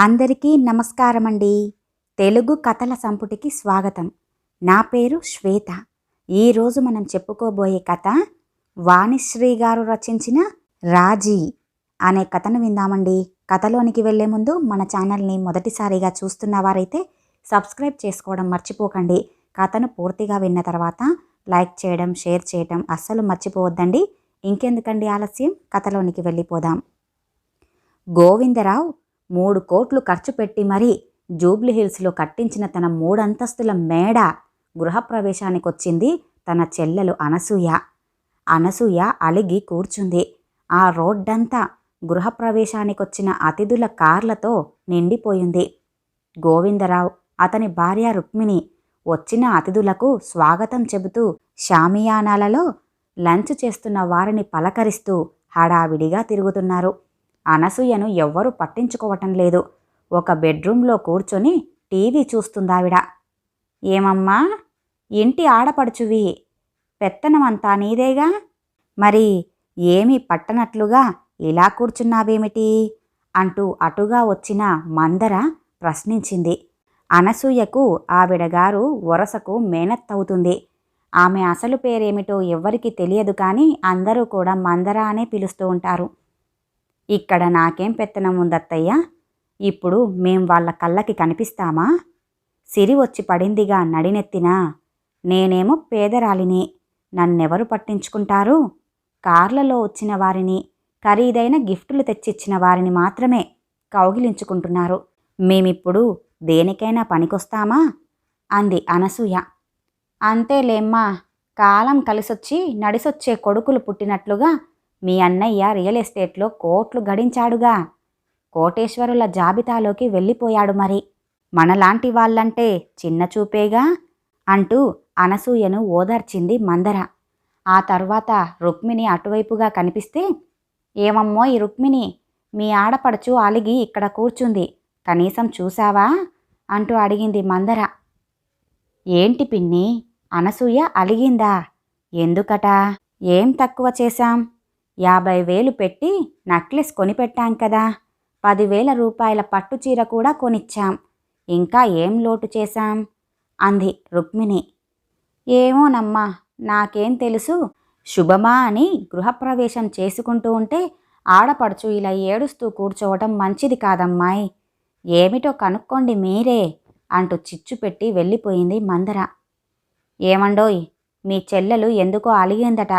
అందరికీ నమస్కారమండి. తెలుగు కథల సంపుటికి స్వాగతం. నా పేరు శ్వేత. ఈరోజు మనం చెప్పుకోబోయే కథ వాణిశ్రీ గారు రచించిన రాజీ అనే కథను విందామండి. కథలోనికి వెళ్లే ముందు మన ఛానల్ని మొదటిసారిగా చూస్తున్న వారైతే సబ్స్క్రైబ్ చేసుకోవడం మర్చిపోకండి. కథను పూర్తిగా విన్న తర్వాత లైక్ చేయడం, షేర్ చేయడం అస్సలు మర్చిపోవద్దండి. ఇంకెందుకండి ఆలస్యం, కథలోనికి వెళ్ళిపోదాం. గోవిందరావు 3 కోట్లు ఖర్చు పెట్టి మరీ జూబ్లీహిల్స్లో కట్టించిన తన 3 అంతస్తుల మేడ గృహప్రవేశానికొచ్చింది తన చెల్లెలు అనసూయ. అనసూయ అలిగి కూర్చుంది. ఆ రోడ్డంతా గృహప్రవేశానికొచ్చిన అతిథుల కార్లతో నిండిపోయింది. గోవిందరావు, అతని భార్య రుక్మిణి వచ్చిన అతిథులకు స్వాగతం చెబుతూ షామియానాలలో లంచ్ చేస్తున్న వారిని పలకరిస్తూ హడావిడిగా తిరుగుతున్నారు. అనసూయను ఎవ్వరూ పట్టించుకోవటం లేదు. ఒక బెడ్రూమ్లో కూర్చొని టీవీ చూస్తుందావిడ. ఏమమ్మా, ఇంటి ఆడపడుచువి, పెత్తనమంతా నీదేగా, మరి ఏమీ పట్టనట్లుగా ఇలా కూర్చున్నావేమిటి అంటూ అటుగా వచ్చిన మందర ప్రశ్నించింది. అనసూయకు ఆవిడగారు వరసకు మేనత్తవుతుంది. ఆమె అసలు పేరేమిటో ఎవ్వరికీ తెలియదు, కానీ అందరూ కూడా మందర అనే పిలుస్తూ ఉంటారు. ఇక్కడ నాకేం పెత్తనం ఉందత్తయ్యా? ఇప్పుడు మేం వాళ్ళ కళ్ళకి కనిపిస్తామా? సిరి వచ్చి పడిందిగా నడినెత్తినా. నేనేమో పేదరాలిని, నన్నెవరు పట్టించుకుంటారు? కార్లలో వచ్చిన వారిని, ఖరీదైన గిఫ్టులు తెచ్చిచ్చిన వారిని మాత్రమే కౌగిలించుకుంటున్నారు. మేమిప్పుడు దేనికైనా పనికొస్తామా? అంది అనసూయ. అంతేలేమ్మా, కాలం కలిసొచ్చి నడిసొచ్చే కొడుకులు పుట్టినట్లుగా మీ అన్నయ్య రియల్ ఎస్టేట్లో కోట్లు గడించాడుగా, కోటేశ్వరుల జాబితాలోకి వెళ్ళిపోయాడు. మరి మనలాంటి వాళ్ళంటే చిన్న చూపేగా అంటూ అనసూయను ఓదార్చింది మందర. ఆ తర్వాత రుక్మిణి అటువైపుగా కనిపిస్తే, ఏమమ్మో ఈ రుక్మిణి, మీ ఆడపడుచు అలిగి ఇక్కడ కూర్చుంది, కనీసం చూసావా అంటూ అడిగింది మందర. ఏంటి పిన్ని, అనసూయ అలిగిందా? ఎందుకట? ఏం తక్కువ చేశాం? 50,000 పెట్టి నక్లెస్ కొనిపెట్టాం కదా, 10,000 రూపాయల పట్టుచీర కూడా కొనిచ్చాం, ఇంకా ఏం లోటు చేశాం అంది రుక్మిణి. ఏమోనమ్మా, నాకేం తెలుసు. శుభమా అని గృహప్రవేశం చేసుకుంటూ ఉంటే ఆడపడుచు ఇలా ఏడుస్తూ కూర్చోవటం మంచిది కాదమ్మాయి. ఏమిటో కనుక్కోండి మీరే అంటూ చిచ్చు పెట్టి వెళ్ళిపోయింది మందర. ఏమండోయ్, మీ చెల్లెలు ఎందుకో అలిగిందట,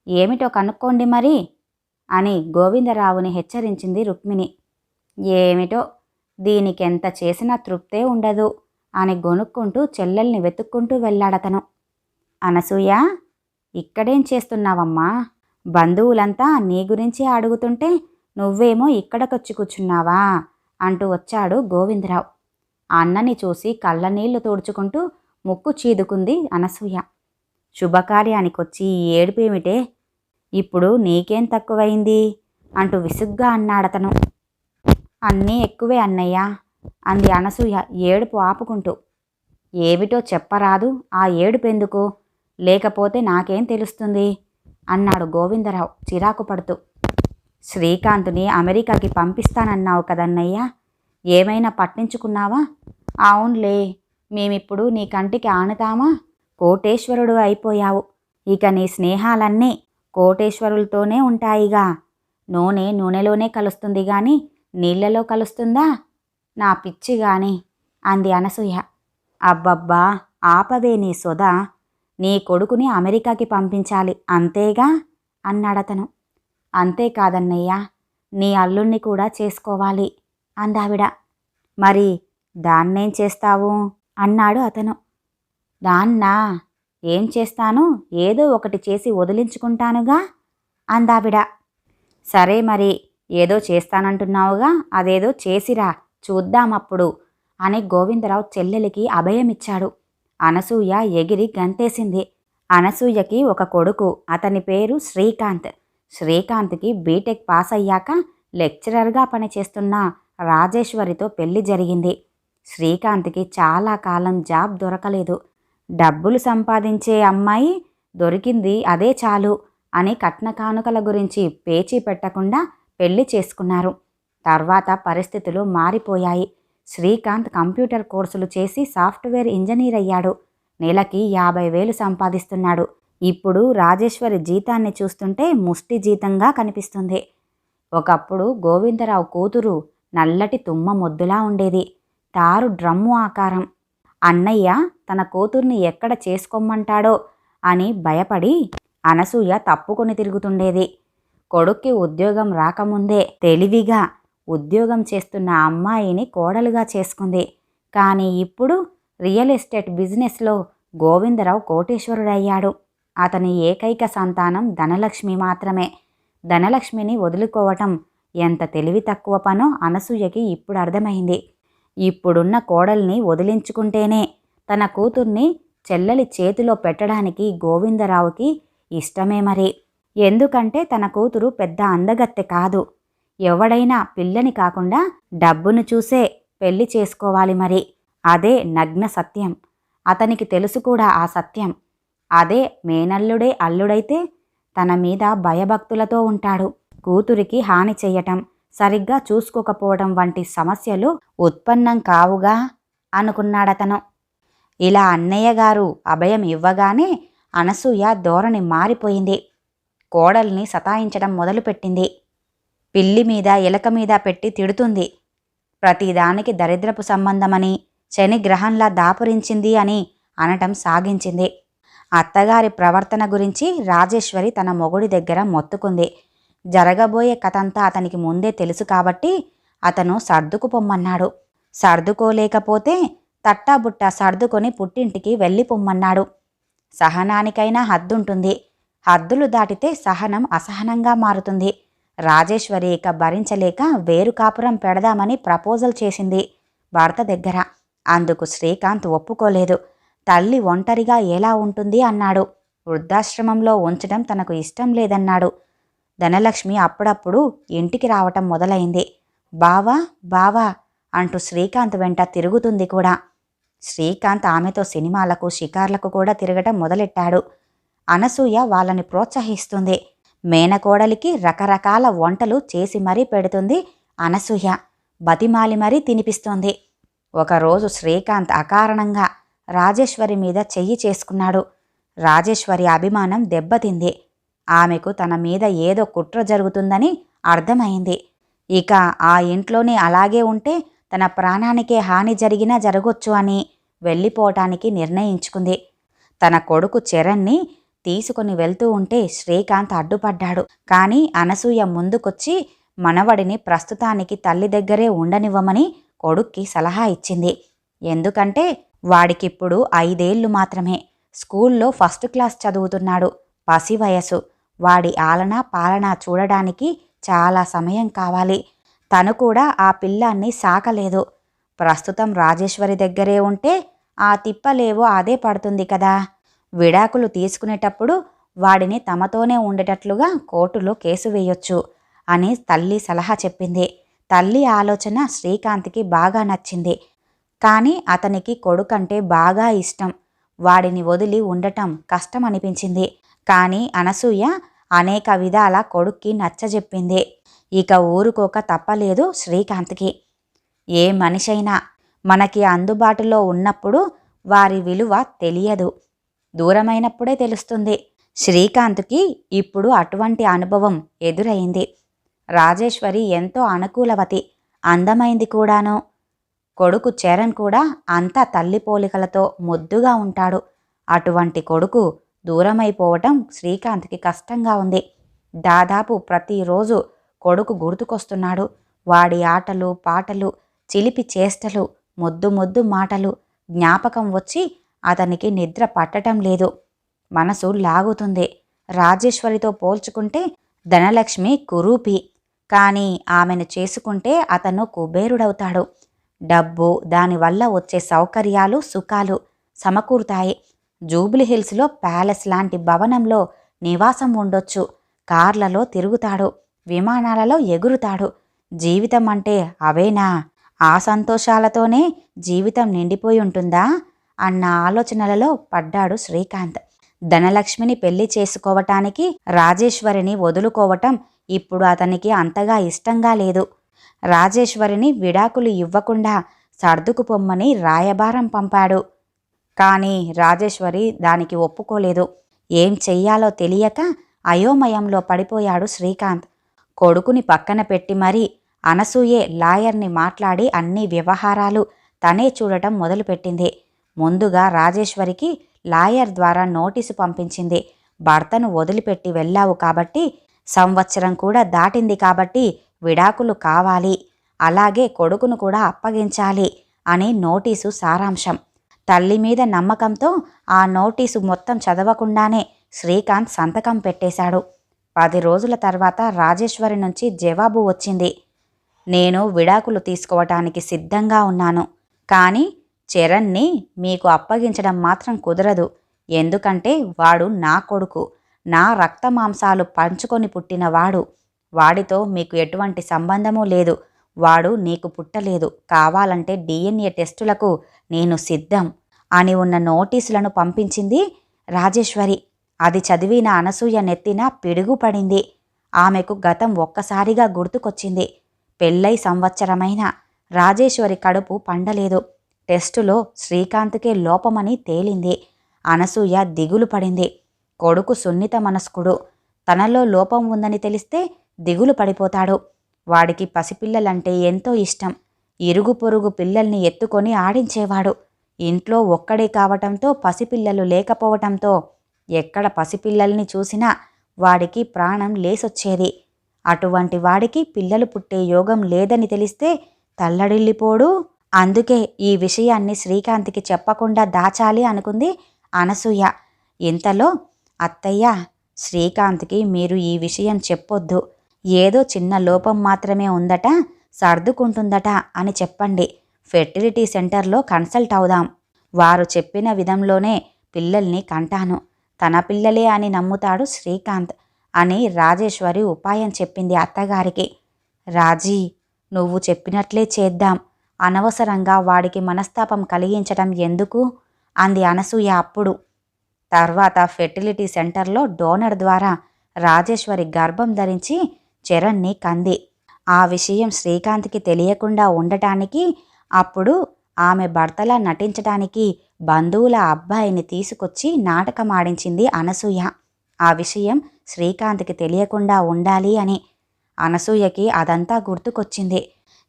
ఏమిటో కనుక్కోండి మరి అని గోవిందరావుని హెచ్చరించింది రుక్మిణి. ఏమిటో, దీనికెంత చేసినా తృప్తే ఉండదు అని గొనుక్కుంటూ చెల్లెల్ని వెతుక్కుంటూ వెళ్ళాడతను. అనసూయ, ఇక్కడేం చేస్తున్నావమ్మా? బంధువులంతా నీ గురించే అడుగుతుంటే నువ్వేమో ఇక్కడికొచ్చి కూర్చున్నావా అంటూ వచ్చాడు గోవిందరావు. అన్నని చూసి కళ్ళనీళ్లు తోడ్చుకుంటూ ముక్కు చీదుకుంది అనసూయ. శుభకార్యానికొచ్చి ఈ ఏడుపేమిటే, ఇప్పుడు నీకేం తక్కువైంది అంటూ విసుగ్గా అన్నాడతను. అన్నీ ఎక్కువే అన్నయ్య అంది అనసూయ ఏడుపు ఆపుకుంటూ. ఏమిటో చెప్పరాదు, ఆ ఏడుపెందుకు? లేకపోతే నాకేం తెలుస్తుంది అన్నాడు గోవిందరావు చిరాకు పడుతూ. శ్రీకాంత్ని అమెరికాకి పంపిస్తానన్నావు కదన్నయ్య, ఏమైనా పట్టించుకున్నావా? అవునులే, మేమిప్పుడు నీ కంటికి ఆనుతామా? కోటేశ్వరుడు అయిపోయావు, ఇక నీ స్నేహాలన్నీ కోటేశ్వరులతోనే ఉంటాయిగా. నూనె నూనెలోనే కలుస్తుంది గాని నీళ్లలో కలుస్తుందా? నా పిచ్చి గాని అంది అనసూయ. అబ్బబ్బా, ఆపవే నీ సొద, నీ కొడుకుని అమెరికాకి పంపించాలి అంతేగా అన్నాడతను. అంతేకాదన్నయ్య, నీ అల్లుణ్ణి కూడా చేసుకోవాలి అందావిడ. మరి దాన్నేం చేస్తావు అన్నాడు అతను. దాన్నా ఏం చేస్తాను, ఏదో ఒకటి చేసి వదిలించుకుంటానుగా అందావిడ. సరే మరి, ఏదో చేస్తానంటున్నావుగా, అదేదో చేసిరా చూద్దామప్పుడు అని గోవిందరావు చెల్లెలికి అభయమిచ్చాడు. అనసూయ ఎగిరి గంతేసింది. అనసూయకి ఒక కొడుకు, అతని పేరు శ్రీకాంత్. శ్రీకాంత్కి బీటెక్ పాస్ అయ్యాక లెక్చరర్గా పనిచేస్తున్న రాజేశ్వరితో పెళ్లి జరిగింది. శ్రీకాంత్కి చాలా కాలం జాబ్ దొరకలేదు. డబ్బులు సంపాదించే అమ్మాయి దొరికింది, అదే చాలు అని కట్న కానుకల గురించి పేచీ పెట్టకుండా పెళ్లి చేసుకున్నారు. తర్వాత పరిస్థితులు మారిపోయాయి. శ్రీకాంత్ కంప్యూటర్ కోర్సులు చేసి సాఫ్ట్వేర్ ఇంజనీర్ అయ్యాడు. నెలకి 50,000 సంపాదిస్తున్నాడు. ఇప్పుడు రాజేశ్వరి జీతాన్ని చూస్తుంటే ముష్టి జీతంగా కనిపిస్తుంది. ఒకప్పుడు గోవిందరావు కూతురు నల్లటి తుమ్మ మొద్దులా ఉండేది. తారు డ్రమ్ము ఆకారం. అన్నయ్య తన కూతుర్ని ఎక్కడ చేసుకోమంటాడో అని భయపడి అనసూయ తప్పుకొని తిరుగుతుండేది. కొడుక్కి ఉద్యోగం రాకముందే తెలివిగా ఉద్యోగం చేస్తున్న అమ్మాయిని కోడలుగా చేసుకుంది. కానీ ఇప్పుడు రియల్ ఎస్టేట్ బిజినెస్లో గోవిందరావు కోటీశ్వరుడయ్యాడు. అతని ఏకైక సంతానం ధనలక్ష్మి మాత్రమే. ధనలక్ష్మిని వదులుకోవటం ఎంత తెలివి తక్కువ పనో అనసూయకి ఇప్పుడు అర్థమైంది. ఇప్పుడున్న కోడల్ని వదిలించుకుంటేనే తన కూతుర్ని చెల్లెలి చేతిలో పెట్టడానికి గోవిందరావుకి ఇష్టమే మరి. ఎందుకంటే తన కూతురు పెద్ద అందగత్తె కాదు. ఎవడైనా పిల్లని కాకుండా డబ్బును చూసే పెళ్లి చేసుకోవాలి మరి. అదే నగ్న సత్యం. అతనికి తెలుసు కూడా ఆ సత్యం. అదే మేనల్లుడే అల్లుడైతే తన మీద భయభక్తులతో ఉంటాడు. కూతురికి హాని చెయ్యటం, సరిగ్గా చూసుకోకపోవడం వంటి సమస్యలు ఉత్పన్నం కావుగా అనుకున్నాడతను. ఇలా అన్నయ్య గారు అభయం ఇవ్వగానే అనసూయ ధోరణి మారిపోయింది. కోడల్ని సతాయించడం మొదలుపెట్టింది. పిల్లి మీద ఎలక మీద పెట్టి తిడుతుంది. ప్రతిదానికి దరిద్రపు సంబంధమని, శని గ్రహంలా దాపురించింది అని అనటం సాగించింది. అత్తగారి ప్రవర్తన గురించి రాజేశ్వరి తన మొగుడి దగ్గర మొత్తుకుంది. జరగబోయే కథంతా అతనికి ముందే తెలుసు కాబట్టి అతను సర్దుకుపొమ్మన్నాడు. సర్దుకోలేకపోతే తట్టాబుట్టా సర్దుకొని పుట్టింటికి వెళ్ళిపొమ్మన్నాడు. సహనానికైనా హద్దుంటుంది. హద్దులు దాటితే సహనం అసహనంగా మారుతుంది. రాజేశ్వరి ఇక భరించలేక వేరు కాపురం పెడదామని ప్రపోజల్ చేసింది భర్త దగ్గర. అందుకు శ్రీకాంత్ ఒప్పుకోలేదు. తల్లి ఒంటరిగా ఎలా ఉంటుంది అన్నాడు. వృద్ధాశ్రమంలో ఉంచడం తనకు ఇష్టం లేదన్నాడు. ధనలక్ష్మి అప్పుడప్పుడు ఇంటికి రావటం మొదలైంది. బావా బావా అంటూ శ్రీకాంత్ వెంట తిరుగుతుంది కూడా. శ్రీకాంత్ ఆమెతో సినిమాలకు, షికార్లకు కూడా తిరగటం మొదలెట్టాడు. అనసూయ వాళ్ళని ప్రోత్సహిస్తుంది. మేనకోడలికి రకరకాల వంటలు చేసి మరీ పెడుతుంది అనసూయ. బతిమాలి మరీ తినిపిస్తోంది. ఒకరోజు శ్రీకాంత్ అకారణంగా రాజేశ్వరి మీద చెయ్యి చేసుకున్నాడు. రాజేశ్వరి అభిమానం దెబ్బతింది. ఆమెకు తన మీద ఏదో కుట్ర జరుగుతుందని అర్థమైంది. ఇక ఆ ఇంట్లోనే అలాగే ఉంటే తన ప్రాణానికే హాని జరిగినా జరగొచ్చు అని వెళ్ళిపోవటానికి నిర్ణయించుకుంది. తన కొడుకు చరణ్ని తీసుకుని వెళ్తూ ఉంటే శ్రీకాంత్ అడ్డుపడ్డాడు. కానీ అనసూయ ముందుకొచ్చి మనవడిని ప్రస్తుతానికి తల్లి దగ్గరే ఉండనివ్వమని కొడుక్కి సలహా ఇచ్చింది. ఎందుకంటే వాడికిప్పుడు 5 ఏళ్లు మాత్రమే. స్కూల్లో ఫస్ట్ క్లాస్ చదువుతున్నాడు. పసి వయసు. వాడి ఆలనా పాలనా చూడడానికి చాలా సమయం కావాలి. తను కూడా ఆ పిల్లాన్ని సాకలేదు. ప్రస్తుతం రాజేశ్వరి దగ్గరే ఉంటే ఆ తిప్పలేవో అదే పడుతుంది కదా. విడాకులు తీసుకునేటప్పుడు వాడిని తమతోనే ఉండేటట్లుగా కోర్టులో కేసు వేయొచ్చు అని తల్లి సలహా చెప్పింది. తల్లి ఆలోచన శ్రీకాంత్కి బాగా నచ్చింది. కానీ అతనికి కొడుకంటే బాగా ఇష్టం. వాడిని వదిలి ఉండటం కష్టమనిపించింది. కానీ అనసూయ అనేక విధాల కొడుక్కి నచ్చజెప్పింది. ఇక ఊరుకోక తప్పలేదు శ్రీకాంత్కి. ఏ మనిషైనా మనకి అందుబాటులో ఉన్నప్పుడు వారి విలువ తెలియదు, దూరమైనప్పుడే తెలుస్తుంది. శ్రీకాంత్కి ఇప్పుడు అటువంటి అనుభవం ఎదురైంది. రాజేశ్వరి ఎంతో అనుకూలవతి, అందమైంది కూడాను. కొడుకు చరణ్ కూడా అంతా తల్లి పోలికలతో ముద్దుగా ఉంటాడు. అటువంటి కొడుకు దూరమైపోవటం శ్రీకాంత్కి కష్టంగా ఉంది. దాదాపు ప్రతిరోజు కొడుకు గుర్తుకొస్తున్నాడు. వాడి ఆటలు పాటలు, చిలిపి చేష్టలు, ముద్దు ముద్దు మాటలు జ్ఞాపకం వచ్చి అతనికి నిద్ర పట్టటం లేదు. మనసు లాగుతుంది. రాజేశ్వరితో పోల్చుకుంటే ధనలక్ష్మి కురూపి. కానీ ఆమెను చేసుకుంటే అతను కుబేరుడవుతాడు. డబ్బు, దానివల్ల వచ్చే సౌకర్యాలు, సుఖాలు సమకూరుతాయి. జూబ్లీహిల్స్లో ప్యాలెస్ లాంటి భవనంలో నివాసం ఉండొచ్చు. కార్లలో తిరుగుతాడు, విమానాలలో ఎగురుతాడు. జీవితం అంటే అవేనా? ఆ సంతోషాలతోనే జీవితం నిండిపోయి ఉంటుందా అన్న ఆలోచనలలో పడ్డాడు శ్రీకాంత్. ధనలక్ష్మిని పెళ్లి చేసుకోవటానికి రాజేశ్వరిని వదులుకోవటం ఇప్పుడు అతనికి అంతగా ఇష్టంగా లేదు. రాజేశ్వరిని విడాకులు ఇవ్వకుండా సర్దుకుపొమ్మని రాయబారం పంపాడు. కానీ రాజేశ్వరి దానికి ఒప్పుకోలేదు. ఏం చెయ్యాలో తెలియక అయోమయంలో పడిపోయాడు శ్రీకాంత్. కొడుకుని పక్కన పెట్టి మరీ అనసూయే లాయర్ని మాట్లాడి అన్ని వ్యవహారాలు తనే చూడటం మొదలుపెట్టింది. ముందుగా రాజేశ్వరికి లాయర్ ద్వారా నోటీసు పంపించింది. భర్తను వదిలిపెట్టి వెళ్ళావు కాబట్టి, సంవత్సరం కూడా దాటింది కాబట్టి విడాకులు కావాలి, అలాగే కొడుకును కూడా అప్పగించాలి అని నోటీసు సారాంశం. తల్లి మీద నమ్మకంతో ఆ నోటీసు మొత్తం చదవకుండానే శ్రీకాంత్ సంతకం పెట్టేశాడు. 10 రోజుల తర్వాత రాజేశ్వరి నుంచి జవాబు వచ్చింది. నేను విడాకులు తీసుకోవటానికి సిద్ధంగా ఉన్నాను, కానీ చరణ్ని మీకు అప్పగించడం మాత్రం కుదరదు. ఎందుకంటే వాడు నా కొడుకు, నా రక్త మాంసాలు పంచుకొని పుట్టినవాడు. వాడితో మీకు ఎటువంటి సంబంధమూ లేదు. వాడు నీకు పుట్టలేదు. కావాలంటే DNA టెస్టులకు నేను సిద్ధం అని ఉన్న నోటీసులను పంపించింది రాజేశ్వరి. అది చదివిన అనసూయ నెత్తిన పిడుగు పడింది. ఆమెకు గతం ఒక్కసారిగా గుర్తుకొచ్చింది. పెళ్ళై సంవత్సరమైన రాజేశ్వరి కడుపు పండలేదు. టెస్టులో శ్రీకాంత్కే లోపమని తేలింది. అనసూయ దిగులు పడింది. కొడుకు సున్నిత మనస్కుడు. తనలో లోపం ఉందని తెలిస్తే దిగులు పడిపోతాడు. వాడికి పసిపిల్లలంటే ఎంతో ఇష్టం. ఇరుగు పొరుగు పిల్లల్ని ఎత్తుకొని ఆడించేవాడు. ఇంట్లో ఒక్కడే కావటంతో పసిపిల్లలు లేకపోవటంతో ఎక్కడ పసిపిల్లల్ని చూసినా వాడికి ప్రాణం లేసొచ్చేది. అటువంటి వాడికి పిల్లలు పుట్టే యోగం లేదని తెలిస్తే తల్లడిల్లిపోడు. అందుకే ఈ విషయాన్ని శ్రీకాంత్కి చెప్పకుండా దాచాలి అనుకుంది అనసూయ. ఇంతలో అత్తయ్య, శ్రీకాంత్కి మీరు ఈ విషయం చెప్పొద్దు. ఏదో చిన్న లోపం మాత్రమే ఉందట, సర్దుకుంటుందట అని చెప్పండి. ఫెర్టిలిటీ సెంటర్లో కన్సల్ట్ అవుదాం. వారు చెప్పిన విధంలోనే పిల్లల్ని కంటాను. తన పిల్లలే అని నమ్ముతాడు శ్రీకాంత్ అని రాజేశ్వరి ఉపాయం చెప్పింది అత్తగారికి. రాజీ, నువ్వు చెప్పినట్లే చేద్దాం. అనవసరంగా వాడికి మనస్తాపం కలిగించటం ఎందుకు అంది అనసూయ అప్పుడు. తర్వాత ఫెర్టిలిటీ సెంటర్లో డోనర్ ద్వారా రాజేశ్వరి గర్భం ధరించి చరణ్ని కంది. ఆ విషయం శ్రీకాంత్కి తెలియకుండా ఉండటానికి, అప్పుడు ఆమె భర్తలా నటించటానికి బంధువుల అబ్బాయిని తీసుకొచ్చి నాటకమాడించింది అనసూయ. ఆ విషయం శ్రీకాంత్కి తెలియకుండా ఉండాలి అని. అనసూయకి అదంతా గుర్తుకొచ్చింది.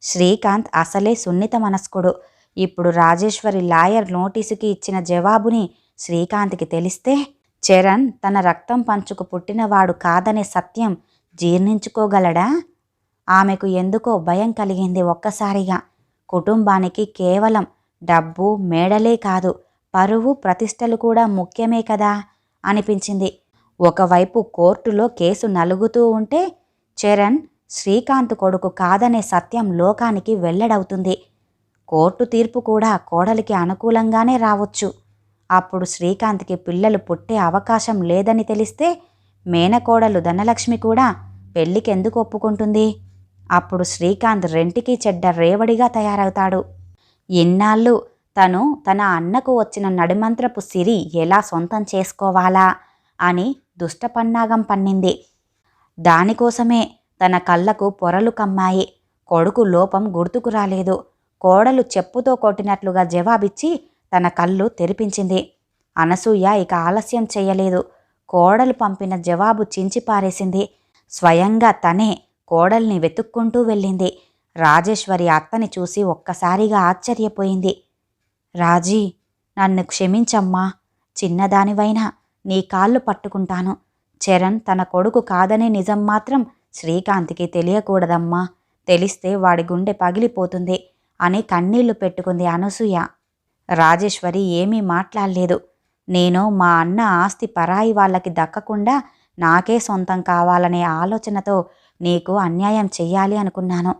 శ్రీకాంత్ అసలే సున్నిత మనస్కుడు. ఇప్పుడు రాజేశ్వరి లాయర్ నోటీసుకి ఇచ్చిన జవాబుని శ్రీకాంత్కి తెలిస్తే చరణ్ తన రక్తం పంచుకు పుట్టినవాడు కాదనే సత్యం జీర్ణించుకోగలడా? ఆమెకు ఎందుకో భయం కలిగింది ఒక్కసారిగా. కుటుంబానికి కేవలం డబ్బు, మేడలే కాదు, పరువు, ప్రతిష్టలు కూడా ముఖ్యమే కదా అనిపించింది. ఒకవైపు కోర్టులో కేసు నలుగుతూ ఉంటే చరణ్ శ్రీకాంత్ కొడుకు కాదనే సత్యం లోకానికి వెల్లడవుతుంది. కోర్టు తీర్పు కూడా కోడలికి అనుకూలంగానే రావచ్చు. అప్పుడు శ్రీకాంత్కి పిల్లలు పుట్టే అవకాశం లేదని తెలిస్తే మేనకోడలు ధనలక్ష్మి కూడా పెళ్లికెందుకు ఒప్పుకుంటుంది? అప్పుడు శ్రీకాంత్ రెంటికి చెడ్డ రేవడిగా తయారవుతాడు. ఇన్నాళ్ళు తను తన అన్నకు వచ్చిన నడిమంత్రపు సిరి ఎలా సొంతం చేసుకోవాలా అని దుష్టపన్నాగం పన్నింది. దానికోసమే తన కళ్ళకు పొరలు కమ్మాయి. కొడుకు లోపం గుర్తుకు రాలేదు. కోడలు చెప్పుతో కొట్టినట్లుగా జవాబిచ్చి తన కళ్ళు తెరిపించింది. అనసూయ ఇక ఆలస్యం చెయ్యలేదు. కోడలు పంపిన జవాబు చించిపారేసింది. స్వయంగా తనే కోడల్ని వెతుక్కుంటూ వెళ్ళింది. రాజేశ్వరి అత్తని చూసి ఒక్కసారిగా ఆశ్చర్యపోయింది. రాజీ, నన్ను క్షమించమ్మా. చిన్నదానివైనా నీ కాళ్ళు పట్టుకుంటాను. చరణ్ తన కొడుకు కాదనే నిజం మాత్రం శ్రీకాంత్కి తెలియకూడదమ్మా. తెలిస్తే వాడి గుండె పగిలిపోతుంది అని కన్నీళ్లు పెట్టుకుంది అనసూయ. రాజేశ్వరి ఏమీ మాట్లాడలేదు. నేను మా అన్న ఆస్తి పరాయి వాళ్ళకి దక్కకుండా నాకే సొంతం కావాలనే ఆలోచనతో నీకు అన్యాయం చెయ్యాలి అనుకున్నాను.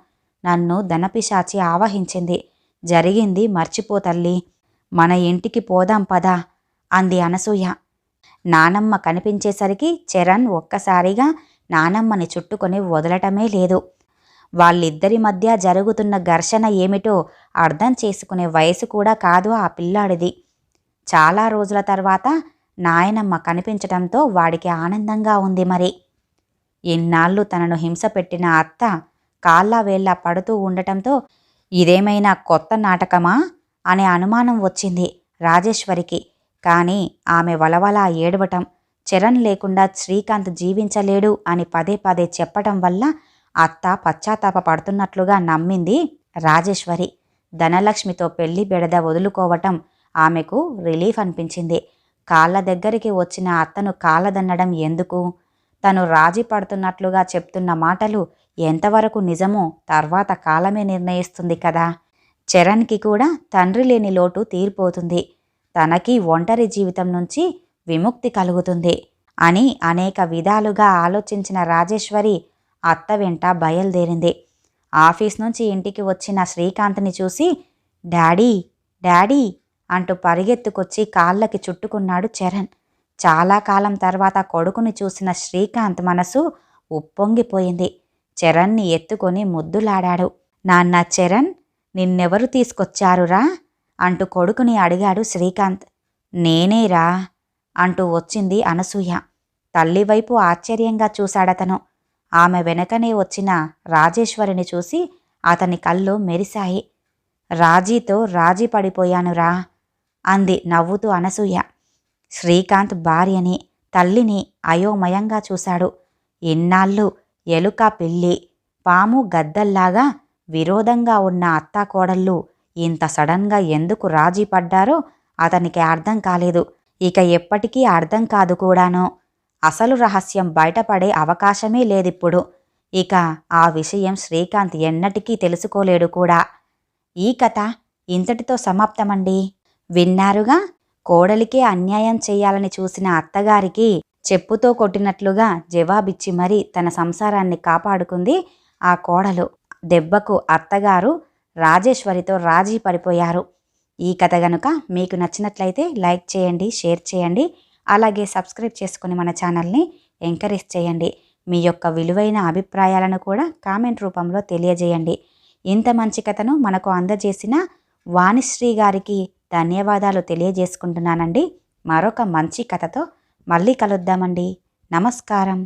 నన్ను ధనపిశాచి ఆవహించింది. జరిగింది మర్చిపో తల్లి. మన ఇంటికి పోదాం పదా అంది అనసూయ. నానమ్మ కనిపించేసరికి చరణ్ ఒక్కసారిగా నానమ్మని చుట్టుకొని వదలటమే లేదు. వాళ్ళిద్దరి మధ్య జరుగుతున్న ఘర్షణ ఏమిటో అర్థం చేసుకునే వయసు కూడా కాదు ఆ పిల్లాడిది. చాలా రోజుల తర్వాత నాయనమ్మ కనిపించటంతో వాడికి ఆనందంగా ఉంది. మరి ఇన్నాళ్ళు తనను హింస పెట్టిన అత్త కాళ్ళ వేళ్ళ పడుతూ ఉండటంతో ఇదేమైనా కొత్త నాటకమా అనే అనుమానం వచ్చింది రాజేశ్వరికి. కానీ ఆమె వలవలా ఏడవటం, చరణ్ లేకుండా శ్రీకాంత్ జీవించలేడు అని పదే పదే చెప్పటం వల్ల అత్త పశ్చాత్తాప పడుతున్నట్లుగా నమ్మింది రాజేశ్వరి. ధనలక్ష్మితో పెళ్లి బెడద వదులుకోవటం ఆమెకు రిలీఫ్ అనిపించింది. కాళ్ళ దగ్గరికి వచ్చిన అత్తను కాళ్ళదన్నడం ఎందుకు? తను రాజీ పడుతున్నట్లుగా చెప్తున్న మాటలు ఎంతవరకు నిజమో తర్వాత కాలమే నిర్ణయిస్తుంది కదా. చరణ్కి కూడా తండ్రి లేని లోటు తీరిపోతుంది, తనకి ఒంటరి జీవితం నుంచి విముక్తి కలుగుతుంది అని అనేక విధాలుగా ఆలోచించిన రాజేశ్వరి అత్త వెంట బయలుదేరింది. ఆఫీస్ నుంచి ఇంటికి వచ్చిన శ్రీకాంత్ని చూసి డాడీ డాడీ అంటూ పరిగెత్తుకొచ్చి కాళ్ళకి చుట్టుకున్నాడు చరణ్. చాలా కాలం తర్వాత కొడుకుని చూసిన శ్రీకాంత్ మనసు ఉప్పొంగిపోయింది. చరణ్ని ఎత్తుకొని ముద్దులాడాడు. నాన్న చరణ్, నిన్నెవరు తీసుకొచ్చారురా అంటూ కొడుకుని అడిగాడు శ్రీకాంత్. నేనేరా అంటూ వచ్చింది అనసూయ. తల్లివైపు ఆశ్చర్యంగా చూశాడతను. ఆమె వెనకనే వచ్చిన రాజేశ్వరిని చూసి అతని కళ్ళు మెరిశాయి. రాజీతో రాజీ పడిపోయానురా అంది నవ్వుతూ అనసూయ. శ్రీకాంత్ భార్యని, తల్లిని అయోమయంగా చూశాడు. ఇన్నాళ్ళు ఎలుక పిల్లి, పాము గద్దల్లాగా విరోధంగా ఉన్న అత్తాకోడళ్ళు ఇంత సడన్గా ఎందుకు రాజీ పడ్డారో అతనికి అర్థం కాలేదు. ఇక ఎప్పటికీ అర్థం కాదు కూడాను. అసలు రహస్యం బయటపడే అవకాశమే లేదిప్పుడు. ఇక ఆ విషయం శ్రీకాంత్ ఎన్నటికీ తెలుసుకోలేడు కూడా. ఈ కథ ఇంతటితో సమాప్తమండి. విన్నారుగా, కోడలికే అన్యాయం చేయాలని చూసిన అత్తగారికి చెప్పుతో కొట్టినట్లుగా జవాబిచ్చి మరీ తన సంసారాన్ని కాపాడుకుంది ఆ కోడలు. దెబ్బకు అత్తగారు రాజేశ్వరితో రాజీ పడిపోయారు. ఈ కథ గనుక మీకు నచ్చినట్లయితే లైక్ చేయండి, షేర్ చేయండి, అలాగే సబ్స్క్రైబ్ చేసుకుని మన ఛానల్ని ఎంకరేజ్ చేయండి. మీ యొక్క విలువైన అభిప్రాయాలను కూడా కామెంట్ రూపంలో తెలియజేయండి. ఇంత మంచి కథను మనకు అందజేసిన వాణిశ్రీ గారికి ధన్యవాదాలు తెలియజేసుకుంటున్నానండి. మరొక మంచి కథతో మళ్ళీ కలుద్దామండి. నమస్కారం.